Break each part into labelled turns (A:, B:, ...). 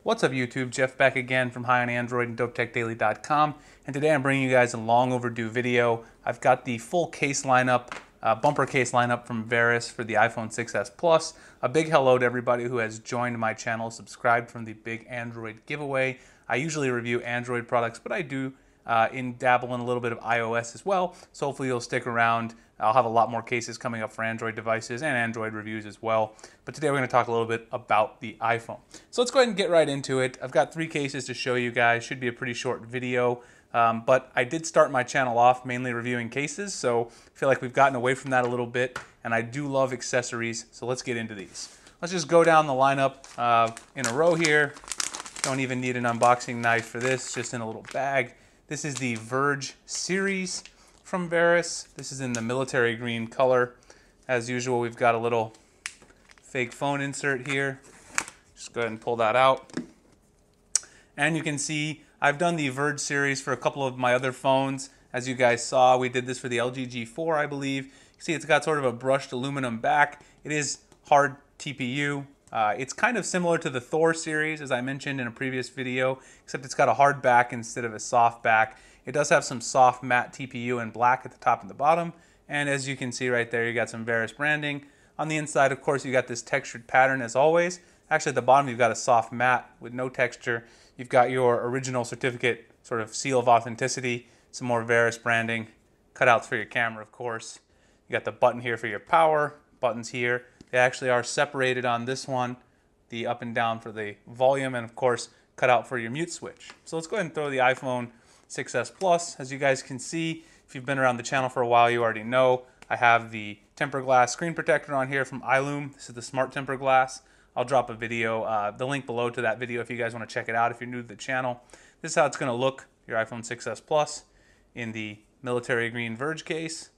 A: What's up YouTube? Jeff back again from High on Android and DopeTechDaily.com, and today I'm bringing you guys a long overdue video. I've got the full case lineup, bumper case lineup from Verus for the iPhone 6s Plus. A big hello to everybody who has joined my channel, subscribed from the big Android giveaway. I usually review Android products, but I do dabble in a little bit of iOS as well, so hopefully you'll stick around. I'll have a lot more cases coming up for Android devices and Android reviews as well. But today we're going to talk a little bit about the iPhone. So let's go ahead and get right into it. I've got 3 cases to show you guys. Should be a pretty short video. But I did start my channel off mainly reviewing cases, so I feel like we've gotten away from that a little bit. And I do love accessories, so let's get into these. Let's just go down the lineup in a row here. Don't even need an unboxing knife for this, just in a little bag. This is the Verge series from Verus. This is in the military green color. As usual, we've got a little fake phone insert here. Just go ahead and pull that out. And you can see I've done the Verge series for a couple of my other phones. As you guys saw, we did this for the LG G4, I believe. You see it's got sort of a brushed aluminum back. It is hard TPU. It's kind of similar to the Thor series, as I mentioned in a previous video, except it's got a hard back instead of a soft back. It does have some soft matte TPU in black at the top and the bottom, and as you can see right there, you got some Verus branding. On the inside, of course, you got this textured pattern as always. Actually, at the bottom, you've got a soft matte with no texture. You've got your original certificate sort of seal of authenticity, some more Verus branding, cutouts for your camera, of course. You got the button here for your power, buttons here. They actually are separated on this one, the up and down for the volume, and of course, cut out for your mute switch. So let's go ahead and throw the iPhone 6s Plus. As you guys can see, if you've been around the channel for a while, you already know I have the tempered glass screen protector on here from iLume. This is the smart tempered glass. I'll drop a video, the link below to that video if you guys want to check it out if you're new to the channel. This is how it's going to look, your iPhone 6s Plus in the military green Verge case.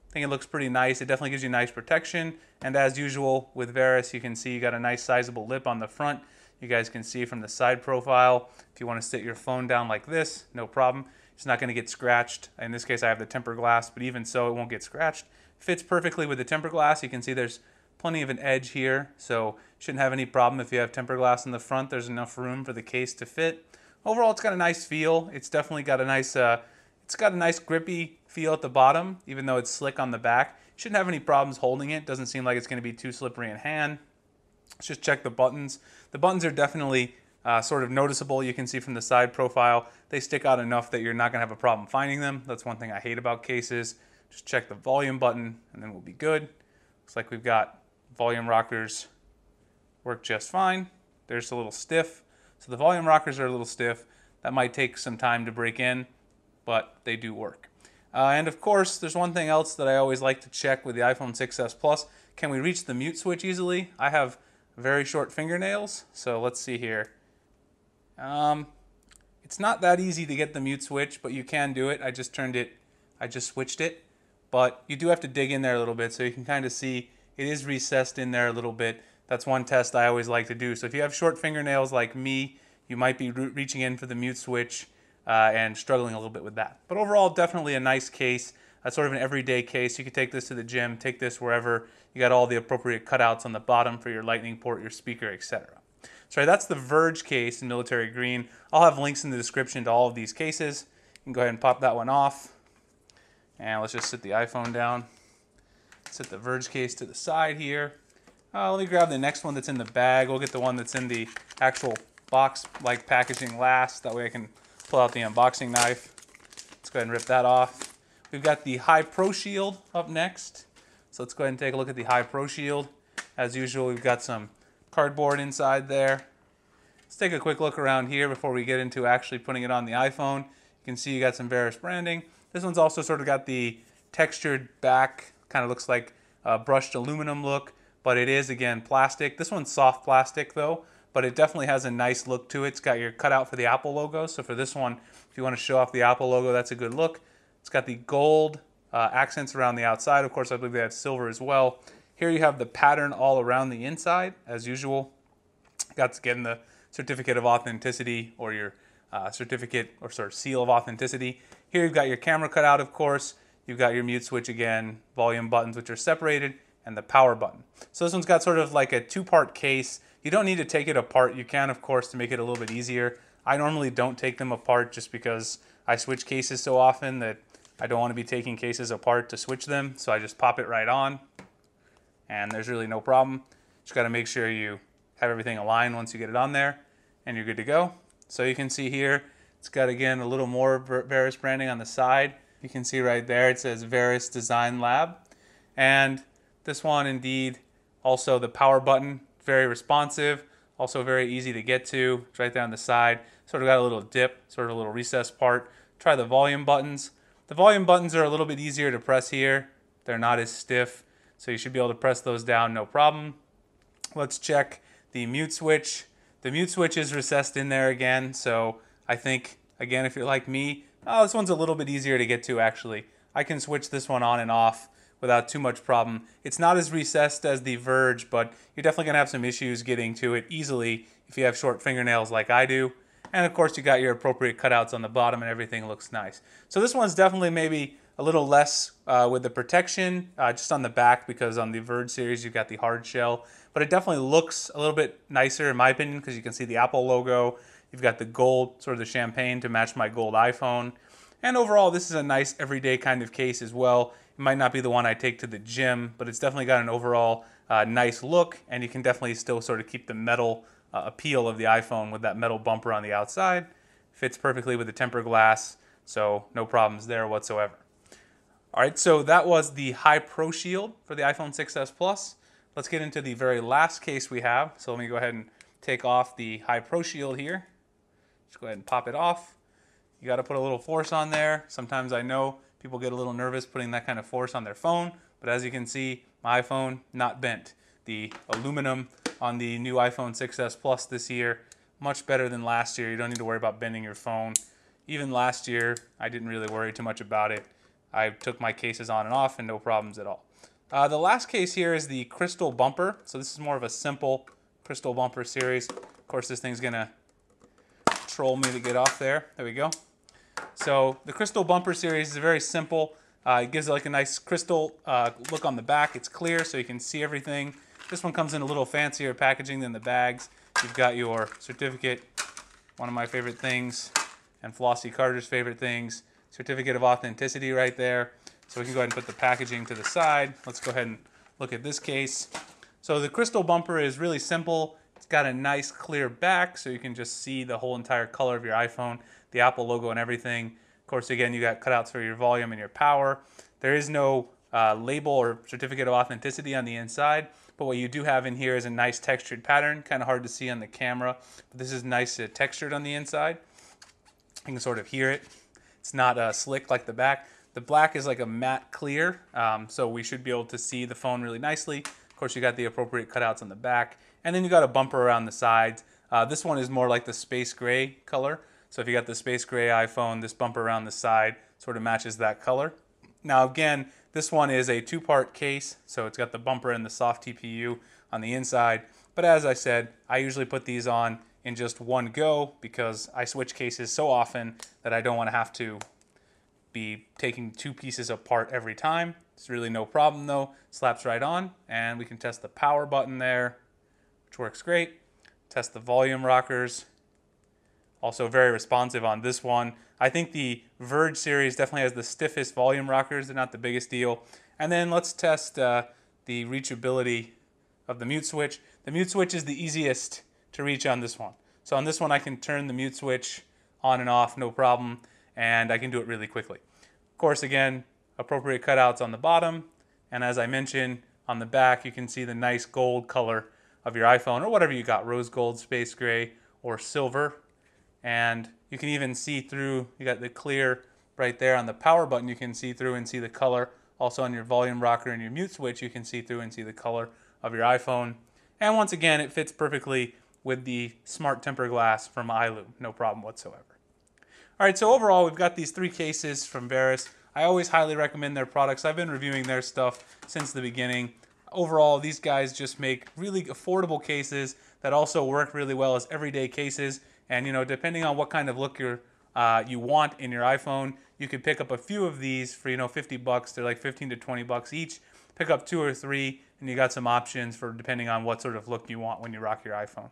A: I think it looks pretty nice. It definitely gives you nice protection. And as usual with Verus, you can see you got a nice sizable lip on the front. You guys can see from the side profile. If you want to sit your phone down like this, no problem. It's not going to get scratched. In this case, I have the tempered glass, but even so, it won't get scratched. Fits perfectly with the tempered glass. You can see there's plenty of an edge here, so shouldn't have any problem if you have tempered glass in the front. There's enough room for the case to fit. Overall, it's got a nice feel. It's definitely got a nice grippy feel at the bottom, even though it's slick on the back. Shouldn't have any problems holding it. Doesn't seem like it's going to be too slippery in hand. Let's just check the buttons. The buttons are definitely sort of noticeable. You can see from the side profile, they stick out enough that you're not going to have a problem finding them. That's one thing I hate about cases. Just check the volume button and then we'll be good. Looks like we've got volume rockers work just fine. They're just a little stiff. So the volume rockers are a little stiff. That might take some time to break in, but they do work. And of course, there's one thing else that I always like to check with the iPhone 6s Plus. Can we reach the mute switch easily? I have very short fingernails, so let's see here. It's not that easy to get the mute switch, but you can do it. I just switched it. But you do have to dig in there a little bit, so you can kind of see it is recessed in there a little bit. That's one test I always like to do. So if you have short fingernails like me, you might be reaching in for the mute switch and struggling a little bit with that. But overall, definitely a nice case, sort of an everyday case. You could take this to the gym, take this wherever. You got all the appropriate cutouts on the bottom for your lightning port, your speaker, etc. So that's the Verge case in military green. I'll have links in the description to all of these cases. You can go ahead and pop that one off. And let's just sit the iPhone down. Set the Verge case to the side here. Let me grab the next one that's in the bag. We'll get the one that's in the actual box-like packaging last. That way I can pull out the unboxing knife. Let's go ahead and rip that off. We've got the High Pro Shield up next. So let's go ahead and take a look at the High Pro Shield. As usual, we've got some cardboard inside there. Let's take a quick look around here before we get into actually putting it on the iPhone. You can see you got some Verus branding. This one's also sort of got the textured back, kind of looks like a brushed aluminum look, but it is, again, plastic. This one's soft plastic, though, but it definitely has a nice look to it. It's got your cutout for the Apple logo, so for this one, if you want to show off the Apple logo, that's a good look. It's got the gold accents around the outside. Of course, I believe they have silver as well. Here you have the pattern all around the inside, as usual. Got, again, the certificate of authenticity or your certificate or sort of seal of authenticity. Here you've got your camera cutout, of course. You've got your mute switch again, volume buttons which are separated, and the power button. So this one's got sort of like a two-part case. You don't need to take it apart. You can, of course, to make it a little bit easier. I normally don't take them apart just because I switch cases so often that I don't want to be taking cases apart to switch them. So I just pop it right on, and there's really no problem. Just got to make sure you have everything aligned once you get it on there, and you're good to go. So you can see here, it's got, again, a little more Verus branding on the side. You can see right there, it says Verus Design Lab. And this one, indeed, also the power button, very responsive, also very easy to get to. It's right there on the side. Sort of got a little dip, sort of a little recessed part. Try the volume buttons. The volume buttons are a little bit easier to press here. They're not as stiff, so you should be able to press those down, no problem. Let's check the mute switch. The mute switch is recessed in there again, so I think, again, if you're like me, this one's a little bit easier to get to, actually. I can switch this one on and off without too much problem. It's not as recessed as the Verge, but you're definitely gonna have some issues getting to it easily if you have short fingernails like I do. And of course, you got your appropriate cutouts on the bottom and everything looks nice. So this one's definitely maybe a little less with the protection just on the back, because on the Verge series you've got the hard shell. But it definitely looks a little bit nicer in my opinion, because you can see the Apple logo. You've got the gold, sort of the champagne to match my gold iPhone. And overall, this is a nice everyday kind of case as well. It might not be the one I take to the gym, but it's definitely got an overall nice look, and you can definitely still sort of keep the metal appeal of the iPhone with that metal bumper on the outside. Fits perfectly with the tempered glass, so no problems there whatsoever. All right, so that was the High Pro Shield for the iPhone 6s Plus. Let's get into the very last case we have. So let me go ahead and take off the High Pro Shield here. Just go ahead and pop it off. You got to put a little force on there. Sometimes I know people get a little nervous putting that kind of force on their phone, but as you can see, my iPhone not bent. The aluminum on the new iPhone 6s Plus this year, much better than last year. You don't need to worry about bending your phone. Even last year, I didn't really worry too much about it. I took my cases on and off and no problems at all. The last case here is the crystal bumper. So this is more of a simple crystal bumper series. Of course, this thing's gonna troll me to get off there. There we go. So the crystal bumper series is very simple. It gives it like a nice crystal look on the back. It's clear so you can see everything. This one comes in a little fancier packaging than the bags. You've got your certificate, one of my favorite things, and Flossie Carter's favorite things. Certificate of authenticity right there. So we can go ahead and put the packaging to the side. Let's go ahead and look at this case. So the crystal bumper is really simple. It's got a nice clear back so you can just see the whole entire color of your iPhone, the Apple logo and everything. Of course, again, you got cutouts for your volume and your power. There is no label or certificate of authenticity on the inside, but what you do have in here is a nice textured pattern. Kind of hard to see on the camera, but this is nice textured on the inside. You can sort of hear it. It's not slick like the back. The black is like a matte clear, so we should be able to see the phone really nicely. Of course, you got the appropriate cutouts on the back, and then you got a bumper around the sides. This one is more like the space gray color. So if you got the space gray iPhone, this bumper around the side sort of matches that color. Now again, this one is a two-part case, so it's got the bumper and the soft TPU on the inside. But as I said, I usually put these on in just one go because I switch cases so often that I don't want to have to be taking two pieces apart every time. It's really no problem though. Slaps right on, and we can test the power button there, which works great. Test the volume rockers. Also very responsive on this one. I think the Verge series definitely has the stiffest volume rockers. They're not the biggest deal. And then let's test the reachability of the mute switch. The mute switch is the easiest to reach on this one. So on this one I can turn the mute switch on and off, no problem, and I can do it really quickly. Of course, again, appropriate cutouts on the bottom, and as I mentioned, on the back you can see the nice gold color of your iPhone, or whatever you got, rose gold, space gray, or silver. And you can even see through, you got the clear right there on the power button, you can see through and see the color. Also on your volume rocker and your mute switch, you can see through and see the color of your iPhone. And once again, it fits perfectly with the smart tempered glass from iLume, no problem whatsoever. All right, so overall, we've got these three cases from Verus. I always highly recommend their products. I've been reviewing their stuff since the beginning. Overall, these guys just make really affordable cases that also work really well as everyday cases. And, you know, depending on what kind of look you want in your iPhone, you could pick up a few of these for, you know, $50. They're like 15 to 20 bucks each. Pick up 2 or 3, and you got some options for depending on what sort of look you want when you rock your iPhone.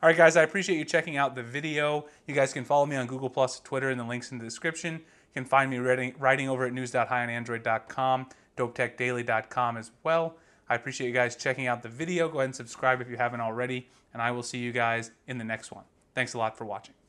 A: All right, guys, I appreciate you checking out the video. You guys can follow me on Google+, Twitter, and the links in the description. You can find me writing over at news.highandandroid.com, dopetechdaily.com as well. I appreciate you guys checking out the video. Go ahead and subscribe if you haven't already, and I will see you guys in the next one. Thanks a lot for watching.